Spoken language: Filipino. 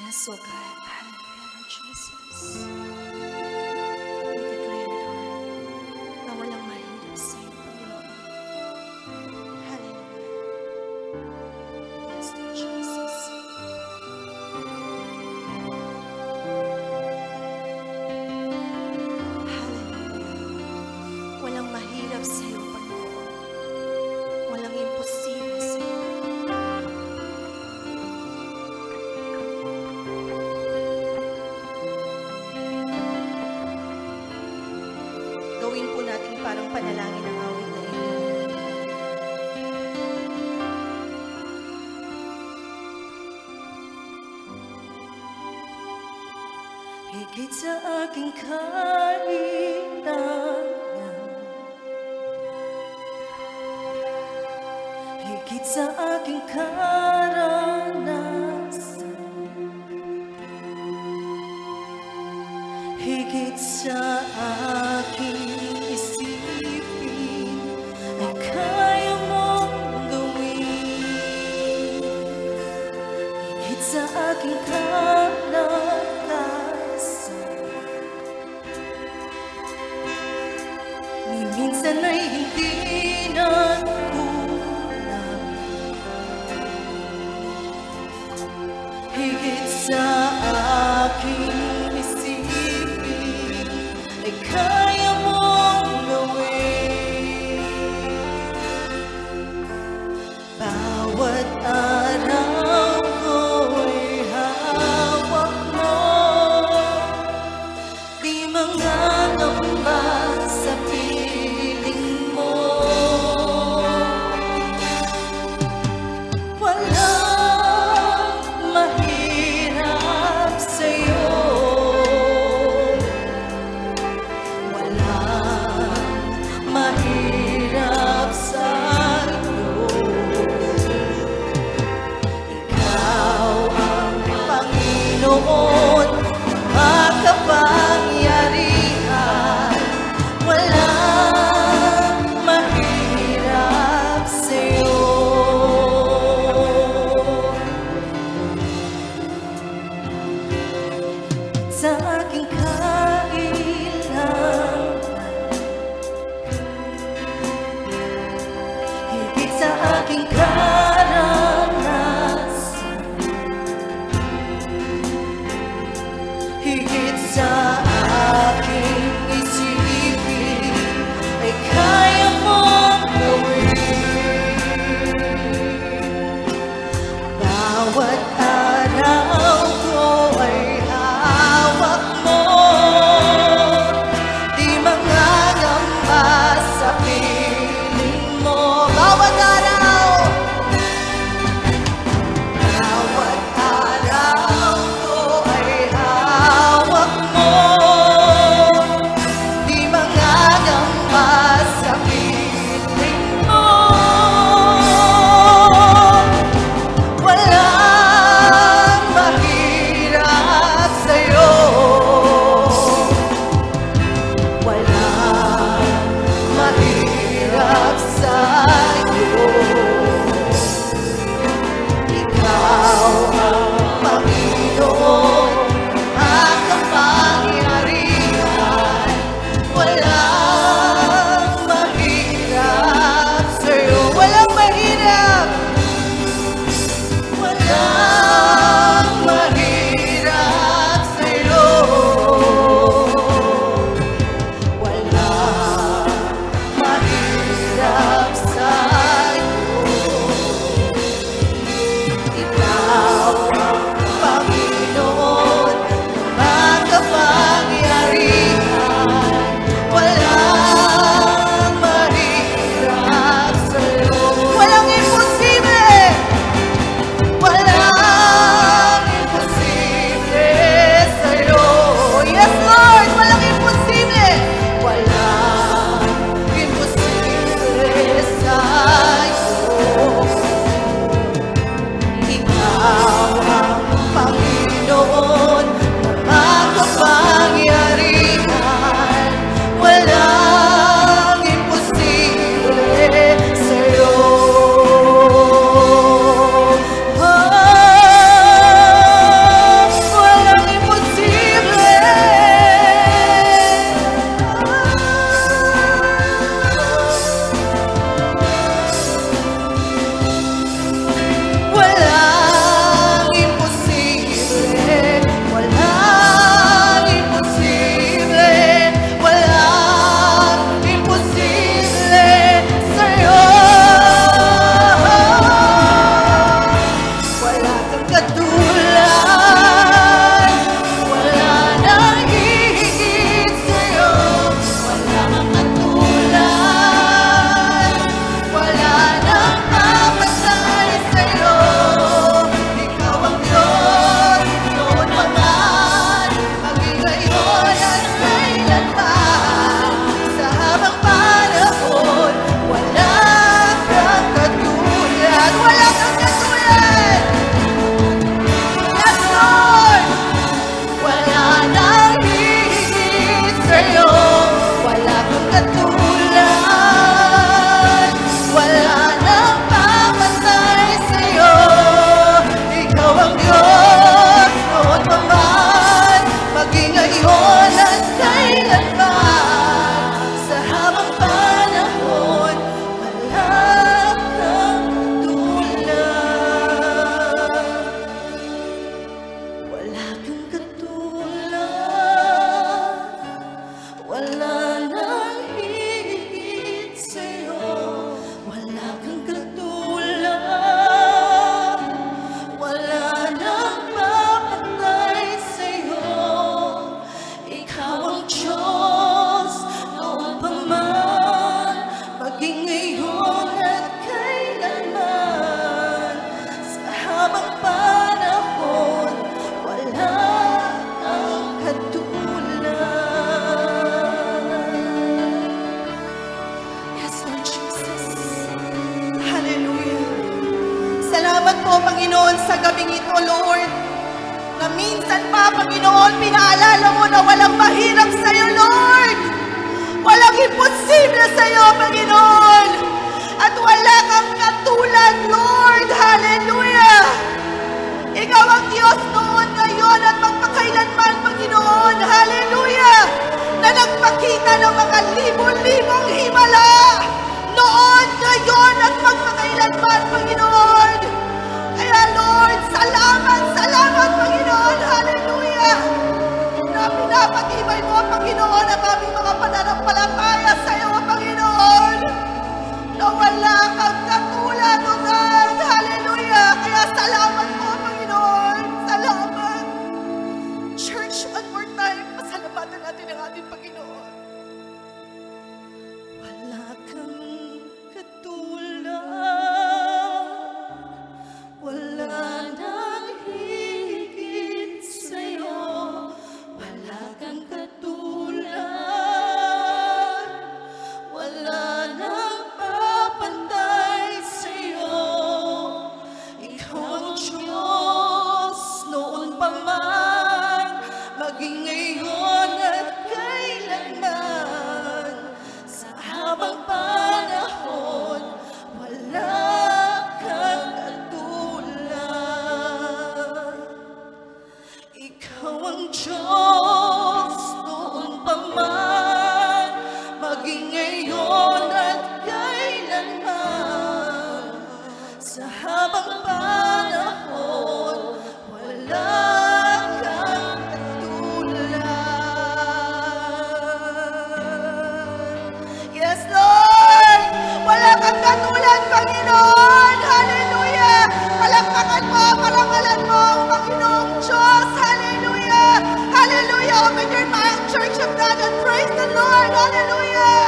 Yes, oh God. Hallelujah, Lord Jesus. We declare, Lord, na walang mahirap sa iyo, Panginoon. Hallelujah. Yes, Lord Jesus. Hallelujah. Walang mahirap sa iyo, Panginoon. Walang imposible sa iyo. Gawin po natin parang panalangin ang awit na ito. Higit sa aking kailangan, higit sa aking karanasan, higit sa aking isipin, ay kaya mong gawin. Higit sa aking kalakasan, ni minsan ay hindi nagkulang. Higit sa aking isipin, ay kaya mong gawin. Bawat araw ko'y hawak mo, di mangangamba sa piling mo. Walang mahirap sa'yo, walang mahirap sa'yo. Ikaw ang Panginoon, makapangyarihan. Walang mahirap sa'yo. Sa aking kailangan, higit sa aking karanasan, higit sa aking isipin, ay kaya mong gawin. Bawat araw ko ay hawak mo, katulad, wala nang hihigit sa'yo, wala kang katulad, wala nang mapatay sa'yo. Ikaw ang Diyos, noon pa man, maging ngayon at kailanman. Sa habang panahon, wala kang katulad, wala kang katulad. Yes, Lord! Wala nang hihigit sa'yo, wala kang katulad, wala nang papatay sa'yo. Ikaw ang Diyos, noon pa man, maging ngayon at kailanman. Sa habang panahon, wala kang katulad. Wala kang katulad, wala nang hihigit sa'yo, wala kang katulad, wala nang papatay sa'yo. Ikaw ang Diyos, noon pa man, maging ngayon at kailanman. Sa habang panahon, wala kang katulad. Yes, Lord Jesus. Hallelujah. Salamat po, Panginoon, sa gabing ito, Lord. Na minsan pa, Panginoon, pinaalala mo na walang mahirap sa'yo, Lord. Walang imposible sa'yo, Panginoon. At wala kang katulad, Lord. Hallelujah. Ikaw ang Diyos noon, ngayon, at magpakailanman, Panginoon. Hallelujah. Na nagpakita ng mga libo-libong himala. Noon, ngayon, at magpakailanman, Panginoon. Kaya, Lord, salamat, salamat, Panginoon. Hallelujah. Na pinapatibay mo, Panginoon, ang aming mga pananampalataya sa iyo, Panginoon. Na wala kang katulad, O God. Hallelujah. Kaya salamat po, Panginoon. Salamat. Church, one more time, pasalamatan natin ang ating Panginoon. Wala kang katulad, wala nang higit sa'yo, wala kang katulad, wala nang papantay sa'yo. Ikaw ang Diyos, noon pa man, maging ngayon at kailanman. Sa habang panahon, wala kang katulad. Ikaw ang Diyos, noon pa man, maging ngayon at kailanman. Sa habang panahon, wala kang katulad. Yes, Lord! Wala kang katulad, Panginoon! Hallelujah! Palakpakan mo, parangalan mo ang Panginoong Diyos! Hallelujah! Hallelujah! Open your mind, Church of God, and praise the Lord! Hallelujah!